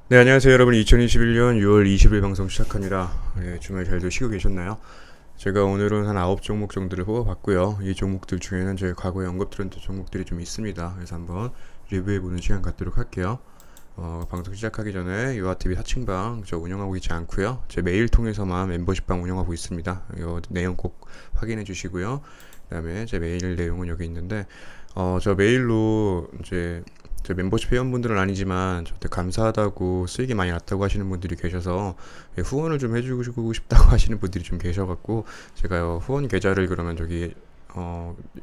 네, 안녕하세요 여러분. 2021년 6월 20일 방송 시작합니다. 주말 잘들 쉬고 계셨나요? 제가 오늘은 한 9종목 정도를 뽑아봤고요. 이 종목들 중에는 제 과거에 언급드렸던 종목들이 좀 있습니다. 그래서 한번 리뷰해보는 시간 갖도록 할게요. 방송 시작하기 전에 요아TV 사칭방 저 운영하고 있지 않고요. 제 메일 통해서만 멤버십방 운영하고 있습니다. 이 내용 꼭 확인해 주시고요. 그 다음에 제 메일 내용은 여기 있는데 저 메일로 이제 저 멤버십 회원분들은 아니지만 저한테 감사하다고 수익이 많이 났다고 하시는 분들이 계셔서 후원을 좀 해주고 싶다고 하시는 분들이 좀 계셔갖고 제가 후원 계좌를 그러면 저기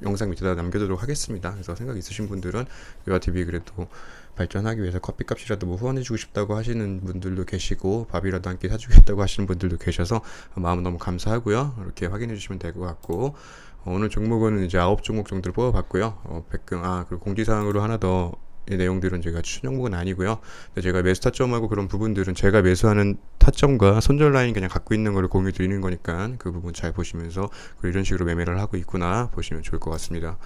영상 밑에다 남겨두도록 하겠습니다. 그래서 생각 있으신 분들은 요아TV 그래도 발전하기 위해서 커피값이라도 뭐 후원해주고 싶다고 하시는 분들도 계시고 밥이라도 한 끼 사주겠다고 하시는 분들도 계셔서 마음 너무 감사하고요. 이렇게 확인해 주시면 될 것 같고 오늘 종목은 이제 9종목 정도를 뽑아봤고요. 그리고 공지사항으로 하나 더 이 내용들은 제가 추천 종목은 아니고요. 근데 제가 매수 타점하고 그런 부분들은 제가 매수하는 타점과 손절 라인 그냥 갖고 있는 거를 공유 드리는 거니까 그 부분 잘 보시면서 이런 식으로 매매를 하고 있구나 보시면 좋을 것 같습니다.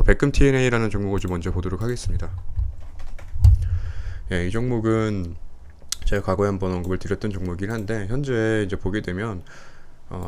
백금 TNA라는 종목을 좀 먼저 보도록 하겠습니다. 이 종목은 제가 과거에 한번 언급을 드렸던 종목이긴 한데 현재 이제 보게 되면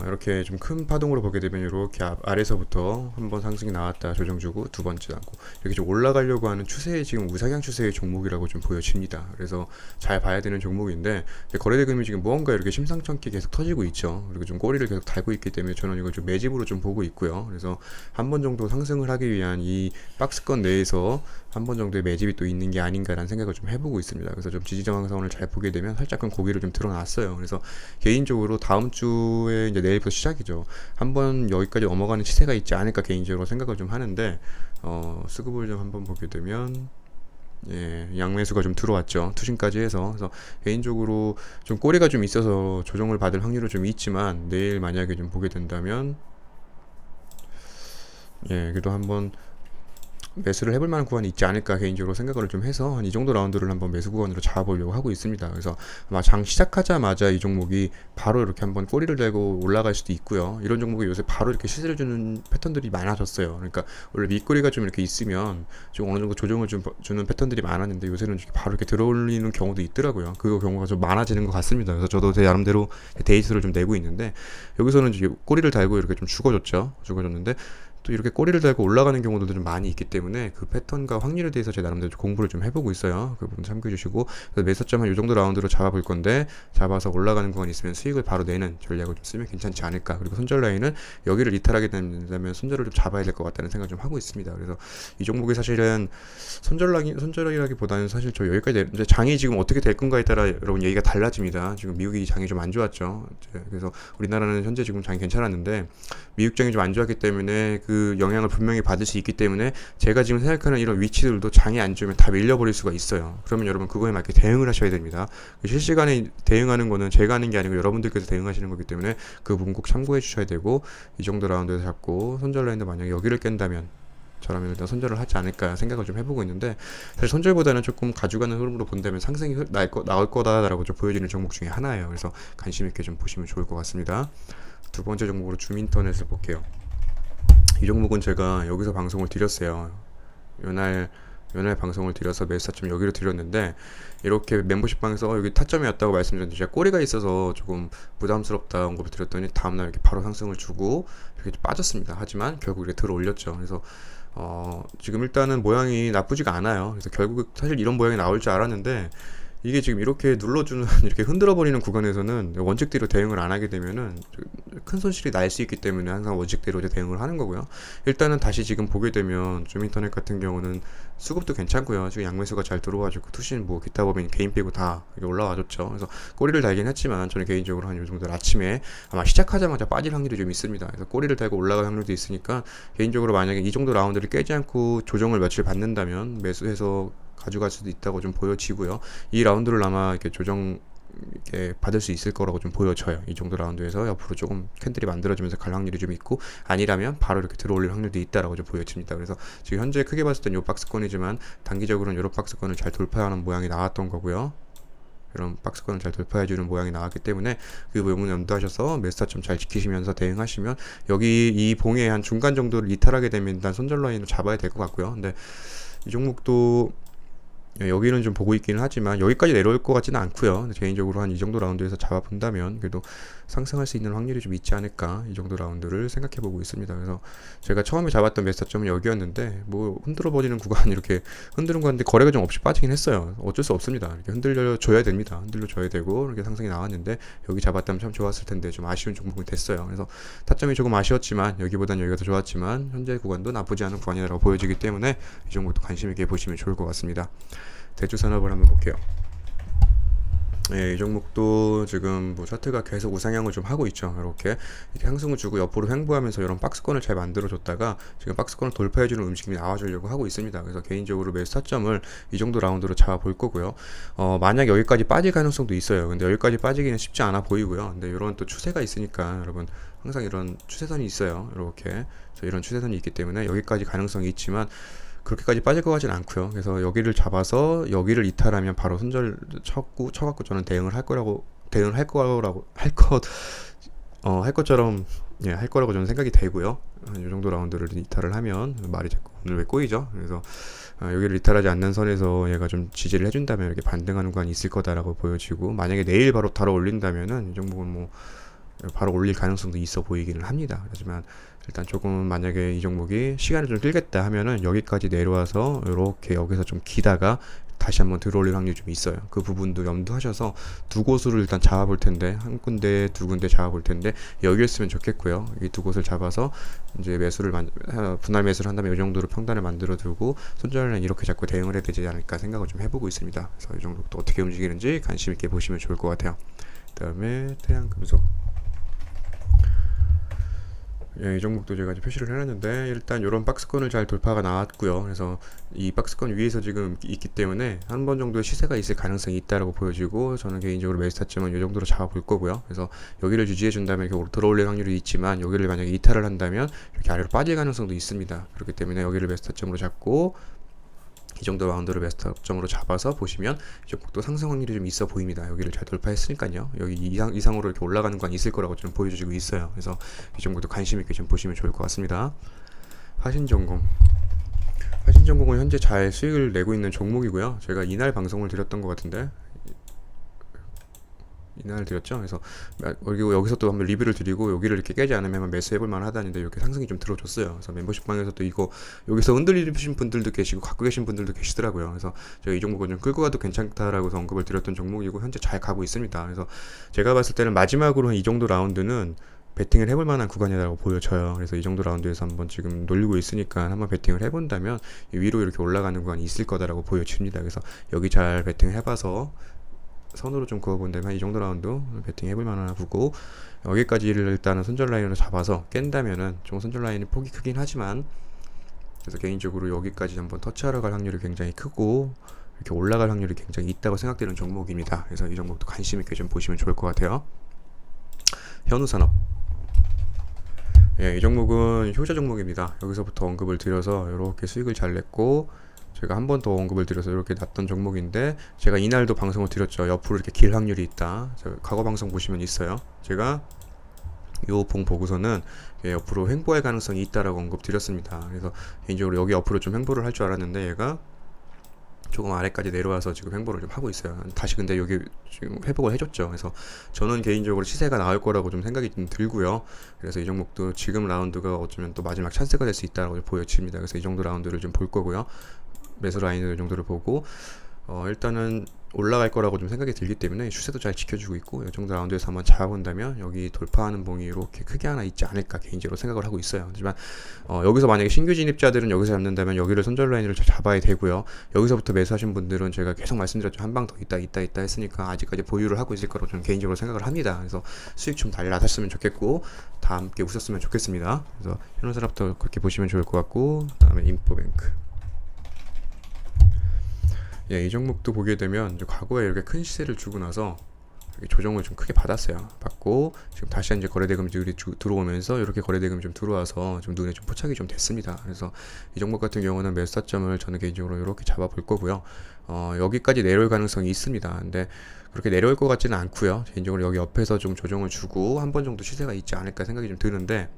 이렇게 좀 큰 파동으로 보게 되면 이렇게 아래서부터 한번 상승이 나왔다 조정 주고 두 번째 나고 이렇게 좀 올라가려고 하는 추세의 지금 우상향 추세의 종목이라고 좀 보여집니다. 그래서 잘 봐야 되는 종목인데 거래대금이 지금 무언가 이렇게 심상찮게 계속 터지고 있죠. 그리고 좀 꼬리를 계속 달고 있기 때문에 저는 이걸 좀 매집으로 좀 보고 있고요. 그래서 한 번 정도 상승을 하기 위한 이 박스권 내에서 한 번 정도의 매집이 또 있는 게 아닌가라는 생각을 좀 해보고 있습니다. 그래서 좀 지지저항선을 잘 보게 되면 살짝은 고개를 좀 드러났어요. 그래서 개인적으로 다음 주에 이제 내일부터 시작이죠. 한번 여기까지 넘어가는 시세가 있지 않을까 개인적으로 생각을 좀 하는데 수급을 좀 한번 보게 되면 양매수가 좀 들어왔죠. 투신까지 해서. 그래서 개인적으로 좀 꼬리가 좀 있어서 조정을 받을 확률은 좀 있지만 내일 만약에 좀 보게 된다면 그래도 한번 매수를 해볼 만한 구간이 있지 않을까 개인적으로 생각을 좀 해서 한 이 정도 라운드를 한번 매수 구간으로 잡아보려고 하고 있습니다. 그래서 아마 장 시작하자마자 이 종목이 바로 이렇게 한번 꼬리를 달고 올라갈 수도 있고요. 이런 종목이 요새 바로 이렇게 시세를 주는 패턴들이 많아졌어요. 그러니까 원래 밑꼬리가 좀 이렇게 있으면 좀 어느 정도 조정을 좀 주는 패턴들이 많았는데 요새는 바로 이렇게 들어올리는 경우도 있더라고요. 그 경우가 좀 많아지는 것 같습니다. 그래서 저도 제 나름대로 데이터를 좀 내고 있는데 여기서는 이제 꼬리를 달고 이렇게 좀 죽어줬는데 또 이렇게 꼬리를 달고 올라가는 경우도 좀 많이 있기 때문에 그 패턴과 확률에 대해서 제 나름대로 공부를 좀 해보고 있어요. 그 부분 참고해 주시고 매수점 한 이 정도 라운드로 잡아볼 건데 잡아서 올라가는 구간 있으면 수익을 바로 내는 전략을 좀 쓰면 괜찮지 않을까. 그리고 손절 라인은 여기를 이탈하게 된다면 손절을 좀 잡아야 될 것 같다는 생각을 좀 하고 있습니다. 그래서 이 종목이 사실은 손절이라기보다는 사실 저 여기까지 이제 장이 지금 어떻게 될 건가에 따라 여러분 얘기가 달라집니다. 지금 미국이 장이 좀 안 좋았죠. 그래서 우리나라는 현재 지금 장이 괜찮았는데 미국 장이 좀 안 좋았기 때문에 그 영향을 분명히 받을 수 있기 때문에 제가 지금 생각하는 이런 위치들도 장이 안 좋으면 다 밀려버릴 수가 있어요. 그러면 여러분 그거에 맞게 대응을 하셔야 됩니다. 실시간에 대응하는 거는 제가 하는 게 아니고 여러분들께서 대응하시는 거기 때문에 그 부분 꼭 참고해 주셔야 되고 이 정도 라운드에서 잡고 손절 라인도 만약에 여기를 깬다면 저라면 일단 손절을 하지 않을까 생각을 좀 해보고 있는데 사실 손절보다는 조금 가져가는 흐름으로 본다면 상승이 나올 거다라고 좀 보여지는 종목 중에 하나예요. 그래서 관심 있게 좀 보시면 좋을 것 같습니다. 두 번째 종목으로 줌인터넷을 볼게요. 이 종목은 제가 여기서 방송을 드렸어요. 요날 방송을 드려서 매수타점 여기로 드렸는데 이렇게 멤버십 방에서 여기 타점이었다고 말씀드렸는데 제가 꼬리가 있어서 조금 부담스럽다 언급을 드렸더니 다음날 이렇게 바로 상승을 주고 이렇게 빠졌습니다. 하지만 결국 이렇게 들어 올렸죠. 그래서 지금 일단은 모양이 나쁘지가 않아요. 그래서 결국 사실 이런 모양이 나올 줄 알았는데 이게 지금 이렇게 눌러주는 이렇게 흔들어버리는 구간에서는 원칙대로 대응을 안 하게 되면은 큰 손실이 날 수 있기 때문에 항상 원칙대로 대응을 하는 거고요. 일단은 다시 지금 보게 되면 좀 인터넷 같은 경우는 수급도 괜찮고요. 지금 양매수가 잘 들어와주고 투신 뭐 기타 법인 개인 빼고 다 올라와줬죠. 그래서 꼬리를 달긴 했지만 저는 개인적으로 한 요 정도 아침에 아마 시작하자마자 빠질 확률이 좀 있습니다. 그래서 꼬리를 달고 올라갈 확률도 있으니까 개인적으로 만약에 이 정도 라운드를 깨지 않고 조정을 며칠 받는다면 매수해서 가져갈 수도 있다고 좀 보여지고요. 이 라운드를 아마 이렇게 조정 이렇게 받을 수 있을 거라고 좀 보여져요. 이 정도 라운드에서 옆으로 조금 캔들이 만들어지면서 갈 확률이 좀 있고 아니라면 바로 이렇게 들어올릴 확률도 있다라고 좀 보여집니다. 그래서 지금 현재 크게 봤을 땐 이 박스권이지만 단기적으로는 이런 박스권을 잘 돌파하는 모양이 나왔던 거고요. 이런 박스권을 잘 돌파해주는 모양이 나왔기 때문에 그 부분 염두하셔서 매수타점 잘 지키시면서 대응하시면 여기 이 봉의 한 중간 정도를 이탈하게 되면 일단 손절 라인을 잡아야 될 것 같고요. 근데 이 종목도 여기는 좀 보고 있기는 하지만 여기까지 내려올 것 같지는 않고요. 개인적으로 한 이 정도 라운드에서 잡아본다면 그래도 상승할 수 있는 확률이 좀 있지 않을까, 이 정도 라운드를 생각해 보고 있습니다. 그래서 제가 처음에 잡았던 매스타점은 여기였는데 뭐 흔들어 버리는 구간, 이렇게 흔드는 구간인데 거래가 좀 없이 빠지긴 했어요. 어쩔 수 없습니다. 이렇게 흔들려 줘야 됩니다. 흔들려 줘야 되고 이렇게 상승이 나왔는데 여기 잡았다면 참 좋았을 텐데 좀 아쉬운 종목이 됐어요. 그래서 타점이 조금 아쉬웠지만 여기보단 여기가 더 좋았지만 현재 구간도 나쁘지 않은 구간이라고 보여지기 때문에 이 종목도 관심 있게 보시면 좋을 것 같습니다. 대주산업을 한번 볼게요. 이 종목도 지금 뭐 차트가 계속 우상향을 좀 하고 있죠. 이렇게 상승을 주고 옆으로 횡보하면서 이런 박스권을 잘 만들어줬다가 지금 박스권을 돌파해주는 움직임이 나와주려고 하고 있습니다. 그래서 개인적으로 매수 타점을 이 정도 라운드로 잡아볼 거고요. 만약 여기까지 빠질 가능성도 있어요. 근데 여기까지 빠지기는 쉽지 않아 보이고요. 근데 이런 또 추세가 있으니까 여러분 항상 이런 추세선이 있어요. 이렇게 이런 추세선이 있기 때문에 여기까지 가능성이 있지만 그렇게까지 빠질 것 같진 않고요. 그래서 여기를 잡아서 여기를 이탈하면 바로 손절 쳐갖고 저는 대응을 할 거라고 할 것처럼 할 거라고 저는 생각이 되고요. 이 정도 라운드를 이탈을 하면 말이 자꾸 오늘 왜 꼬이죠? 그래서 여기를 이탈하지 않는 선에서 얘가 좀 지지를 해준다면 이렇게 반등하는 구간이 있을 거다라고 보여지고, 만약에 내일 바로 달아 올린다면은 이 종목은 뭐 바로 올릴 가능성도 있어 보이기는 합니다. 하지만 일단 조금 만약에 이 종목이 시간을 좀 끌겠다 하면은 여기까지 내려와서 이렇게 여기서 좀 기다가 다시 한번 들어올릴 확률이 좀 있어요. 그 부분도 염두하셔서 두 곳을 일단 잡아볼 텐데, 한 군데 두 군데 잡아볼 텐데 여기였으면 좋겠고요. 이 두 곳을 잡아서 이제 분할 매수를 한다면 이 정도로 평단을 만들어 두고 손절은 이렇게 자꾸 대응을 해야 되지 않을까 생각을 좀 해보고 있습니다. 그래서 이 종목도 어떻게 움직이는지 관심 있게 보시면 좋을 것 같아요. 그다음에 태양금속. 이 종목도 제가 표시를 해놨는데 일단 이런 박스권을 잘 돌파가 나왔고요. 그래서 이 박스권 위에서 지금 있기 때문에 한 번 정도의 시세가 있을 가능성이 있다라고 보여지고, 저는 개인적으로 매수 타점은 이 정도로 잡아볼 거고요. 그래서 여기를 유지해 준다면 이렇게 들어올릴 확률이 있지만 여기를 만약에 이탈을 한다면 이렇게 아래로 빠질 가능성도 있습니다. 그렇기 때문에 여기를 매수 타점으로 잡고 이 정도 라운드를 매수 타점으로 잡아서 보시면 이 종목도 상승 확률이 좀 있어 보입니다. 여기를 잘 돌파했으니까요. 여기 이상으로 이렇게 올라가는 건 있을 거라고 좀 보여주고 있어요. 그래서 이 종목도 관심 있게 좀 보시면 좋을 것 같습니다. 화신전공. 화신전공은 현재 잘 수익을 내고 있는 종목이고요. 제가 이날 방송을 드렸던 것 같은데, 이날 드렸죠. 그래서 그리고 여기서 또 한번 리뷰를 드리고 여기를 이렇게 깨지 않으면 매수해볼 만하다는데 이렇게 상승이 좀 들어줬어요. 그래서 멤버십 방에서 또 이거 여기서 흔들리신 분들도 계시고 갖고 계신 분들도 계시더라고요. 그래서 제가 이 종목은 좀 끌고 가도 괜찮다라고 언급을 드렸던 종목이고 현재 잘 가고 있습니다. 그래서 제가 봤을 때는 마지막으로 이 정도 라운드는 배팅을 해볼 만한 구간이라고 보여져요. 그래서 이 정도 라운드에서 한번 지금 놀리고 있으니까 한번 배팅을 해본다면 위로 이렇게 올라가는 구간이 있을 거다라고 보여집니다. 그래서 여기 잘 배팅을 해봐서 선으로 좀 그어본다면 이 정도 라운드 배팅 해볼 만한 구고, 여기까지를 일단은 손절 라인으로 잡아서 깬다면은 좀 손절 라인이 폭이 크긴 하지만, 그래서 개인적으로 여기까지 한번 터치하러 갈 확률이 굉장히 크고 이렇게 올라갈 확률이 굉장히 있다고 생각되는 종목입니다. 그래서 이 종목도 관심 있게 좀 보시면 좋을 것 같아요. 현우산업. 이 종목은 효자 종목입니다. 여기서부터 언급을 드려서 이렇게 수익을 잘 냈고, 제가 한 번 더 언급을 드려서 이렇게 났던 종목인데, 제가 이날도 방송을 드렸죠. 옆으로 이렇게 길 확률이 있다. 과거 방송 보시면 있어요. 제가 요 봉 보고서는 옆으로 횡보할 가능성이 있다라고 언급 드렸습니다. 그래서 개인적으로 여기 옆으로 좀 횡보를 할 줄 알았는데 얘가 조금 아래까지 내려와서 지금 횡보를 좀 하고 있어요. 다시 근데 여기 지금 회복을 해줬죠. 그래서 저는 개인적으로 시세가 나올 거라고 좀 생각이 좀 들고요. 그래서 이 종목도 지금 라운드가 어쩌면 또 마지막 찬스가 될 수 있다고 보여집니다. 그래서 이 정도 라운드를 좀 볼 거고요. 매수 라인을 이 정도를 보고 일단은 올라갈 거라고 좀 생각이 들기 때문에 추세도 잘 지켜주고 있고, 이 정도 라운드에서 한번 잡아본다면 여기 돌파하는 봉이 이렇게 크게 하나 있지 않을까 개인적으로 생각을 하고 있어요. 하지만 여기서 만약에 신규 진입자들은 여기서 잡는다면 여기를 손절 라인으로 잡아야 되고요. 여기서부터 매수하신 분들은 제가 계속 말씀드렸죠. 한 방 더 있다 했으니까 아직까지 보유를 하고 있을 거라고 저는 개인적으로 생각을 합니다. 그래서 수익 좀 달라졌으면 좋겠고 다 함께 웃었으면 좋겠습니다. 그래서 현우산업도 그렇게 보시면 좋을 것 같고, 그다음에 인포뱅크. 이 종목도 보게 되면 과거에 이렇게 큰 시세를 주고 나서 조정을 좀 크게 받고 지금 다시 이제 거래대금들이 들어오면서 이렇게 거래대금이 좀 들어와서 좀 눈에 좀 포착이 좀 됐습니다. 그래서 이 종목 같은 경우는 매수 타점을 저는 개인적으로 이렇게 잡아볼 거고요. 여기까지 내려올 가능성이 있습니다. 근데 그렇게 내려올 것 같지는 않고요. 개인적으로 여기 옆에서 좀 조정을 주고 한 번 정도 시세가 있지 않을까 생각이 좀 드는데,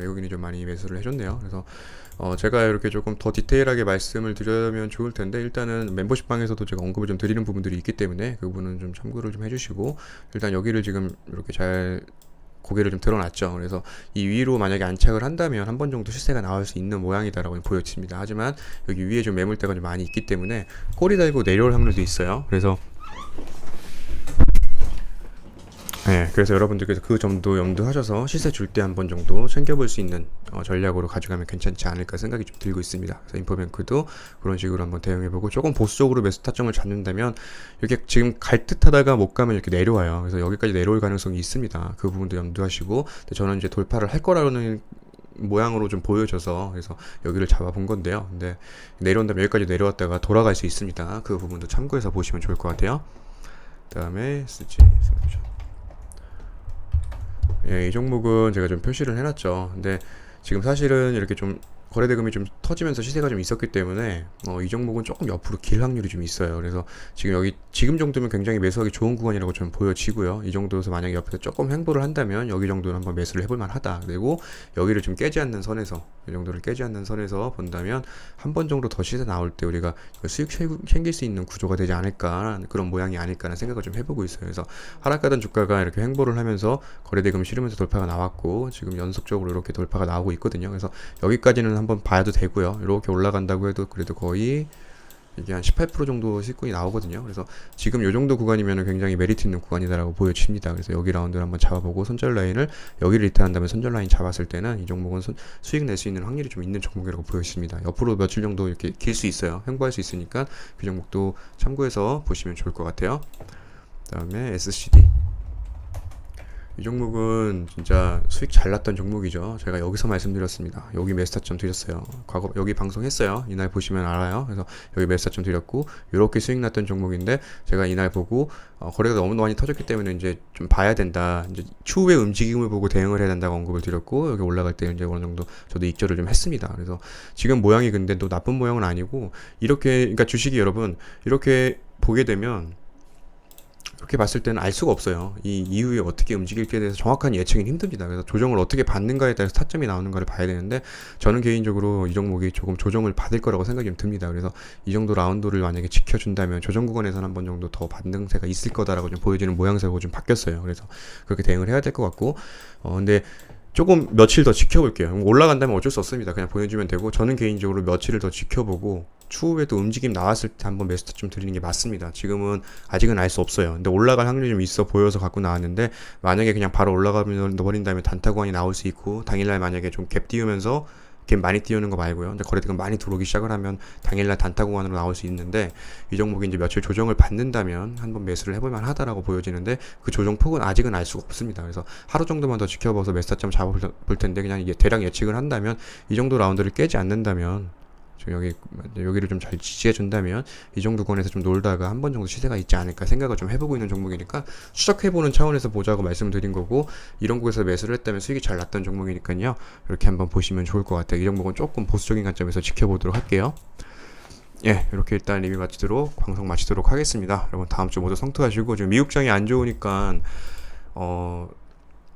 외국인이 좀 많이 매수를 해줬네요. 그래서 제가 이렇게 조금 더 디테일하게 말씀을 드리면 좋을 텐데, 일단은 멤버십 방에서도 제가 언급을 좀 드리는 부분들이 있기 때문에 그 부분은 좀 참고를 좀 해주시고, 일단 여기를 지금 이렇게 잘 고개를 좀 드러났죠. 그래서 이 위로 만약에 안착을 한다면 한 번 정도 시세가 나올 수 있는 모양이다라고 보여집니다. 하지만 여기 위에 좀 매물대가 좀 많이 있기 때문에 꼬리 달고 내려올 확률도 있어요. 그래서 네, 그래서 여러분들께서 그 점도 염두하셔서 시세 줄 때 한 번 정도 챙겨볼 수 있는 전략으로 가져가면 괜찮지 않을까 생각이 좀 들고 있습니다. 그래서 인포뱅크도 그런 식으로 한번 대응해보고, 조금 보수적으로 매수 타점을 잡는다면 이렇게 지금 갈 듯하다가 못 가면 이렇게 내려와요. 그래서 여기까지 내려올 가능성이 있습니다. 그 부분도 염두하시고, 근데 저는 이제 돌파를 할 거라는 모양으로 좀 보여져서 그래서 여기를 잡아본 건데요. 근데 내려온다면 여기까지 내려왔다가 돌아갈 수 있습니다. 그 부분도 참고해서 보시면 좋을 것 같아요. 그다음에 SG 이 종목은 제가 좀 표시를 해놨죠. 근데 지금 사실은 이렇게 좀 거래대금이 좀 터지면서 시세가 좀 있었기 때문에 이 종목은 조금 옆으로 길 확률이 좀 있어요. 그래서 지금 정도면 굉장히 매수하기 좋은 구간이라고 좀 보여지고요. 이 정도에서 만약에 옆에서 조금 횡보를 한다면 여기 정도는 한번 매수를 해볼 만하다. 그리고 여기를 좀 깨지 않는 선에서, 이 정도를 깨지 않는 선에서 본다면 한 번 정도 더 시세 나올 때 우리가 수익 챙길 수 있는 구조가 되지 않을까, 그런 모양이 아닐까라는 생각을 좀 해보고 있어요. 그래서 하락가던 주가가 이렇게 횡보를 하면서 거래대금 실으면서 돌파가 나왔고, 지금 연속적으로 이렇게 돌파가 나오고 있거든요. 그래서 여기까지는 한번 봐도 되고요. 이렇게 올라간다고 해도 그래도 거의 이게 한 18% 정도 실권이 나오거든요. 그래서 지금 이 정도 구간이면 굉장히 메리트 있는 구간이다라고 보여집니다. 그래서 여기 라운드를 한번 잡아보고, 선절 라인을 여기를 리턴한다면 선절 라인 잡았을 때는 이 종목은 수익 낼 수 있는 확률이 좀 있는 종목이라고 보여집니다. 옆으로 며칠 정도 이렇게 길 수 있어요. 횡보할 수 있으니까 그 종목도 참고해서 보시면 좋을 것 같아요. 그다음에 SCD, 이 종목은 진짜 수익 잘 났던 종목이죠. 제가 여기서 말씀드렸습니다. 여기 매수타점 드렸어요. 과거 여기 방송했어요. 이날 보시면 알아요. 그래서 여기 매수타점 드렸고, 이렇게 수익 났던 종목인데 제가 이날 보고 거래가 너무 많이 터졌기 때문에 이제 좀 봐야 된다, 이제 추후의 움직임을 보고 대응을 해야 된다고 언급을 드렸고, 여기 올라갈 때 이제 어느 정도 저도 익절을 좀 했습니다. 그래서 지금 모양이 근데 또 나쁜 모양은 아니고, 이렇게, 그러니까 주식이 여러분 이렇게 보게 되면 그렇게 봤을 때는 알 수가 없어요. 이 이후에 어떻게 움직일지에 대해서 정확한 예측은 힘듭니다. 그래서 조정을 어떻게 받는가에 따라서 타점이 나오는가를 봐야 되는데, 저는 개인적으로 이 종목이 조금 조정을 받을 거라고 생각이 좀 듭니다. 그래서 이 정도 라운드를 만약에 지켜준다면 조정 구간에서는 한 번 정도 더 반등세가 있을 거다라고 좀 보여지는 모양새로 좀 바뀌었어요. 그래서 그렇게 대응을 해야 될 것 같고, 근데 조금 며칠 더 지켜볼게요. 올라간다면 어쩔 수 없습니다. 그냥 보내주면 되고, 저는 개인적으로 며칠을 더 지켜보고 추후에 또 움직임 나왔을 때 한번 매수타 좀 드리는 게 맞습니다. 지금은 아직은 알 수 없어요. 근데 올라갈 확률이 좀 있어 보여서 갖고 나왔는데, 만약에 그냥 바로 올라가면 버린 다음에 단타 구간이 나올 수 있고, 당일날 만약에 좀 갭 띄우면서 갭 많이 띄우는 거 말고요. 근데 거래대금 많이 들어오기 시작을 하면 당일날 단타 구간으로 나올 수 있는데, 이 종목이 이제 며칠 조정을 받는다면 한번 매수를 해볼 만하다라고 보여지는데, 그 조정 폭은 아직은 알 수가 없습니다. 그래서 하루 정도만 더 지켜봐서 매수타점 잡아볼 텐데, 그냥 이게 대략 예측을 한다면 이 정도 라운드를 깨지 않는다면, 여기를 좀 잘 지지해 준다면 이 정도 권에서 좀 놀다가 한 번 정도 시세가 있지 않을까 생각을 좀 해보고 있는 종목이니까, 추적해보는 차원에서 보자고 말씀드린 거고, 이런 곳에서 매수를 했다면 수익이 잘 났던 종목이니까요. 이렇게 한번 보시면 좋을 것 같아요. 이 종목은 조금 보수적인 관점에서 지켜보도록 할게요. 예, 이렇게 일단 리뷰 마치도록, 방송 마치도록 하겠습니다. 여러분 다음 주 모두 성투하시고, 지금 미국장이 안 좋으니까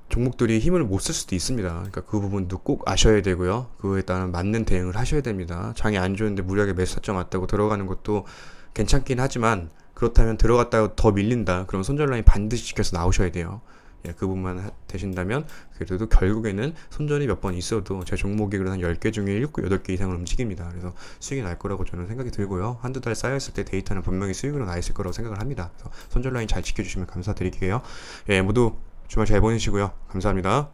종목들이 힘을 못 쓸 수도 있습니다. 그러니까 그 부분도 꼭 아셔야 되고요. 그에 따른 맞는 대응을 하셔야 됩니다. 장이 안 좋은데 무리하게 매수 타점 왔다고 들어가는 것도 괜찮긴 하지만, 그렇다면 들어갔다가 더 밀린다, 그럼 손절 라인 반드시 지켜서 나오셔야 돼요. 예, 그 부분만 되신다면 그래도 결국에는 손절이 몇 번 있어도 제 종목이 그래도 한 10개 중에 7, 8개 이상을 움직입니다. 그래서 수익이 날 거라고 저는 생각이 들고요. 한두 달 쌓여있을 때 데이터는 분명히 수익으로 나 있을 거라고 생각을 합니다. 그래서 손절 라인 잘 지켜주시면 감사드릴게요. 예, 모두 주말 잘 보내시고요. 감사합니다.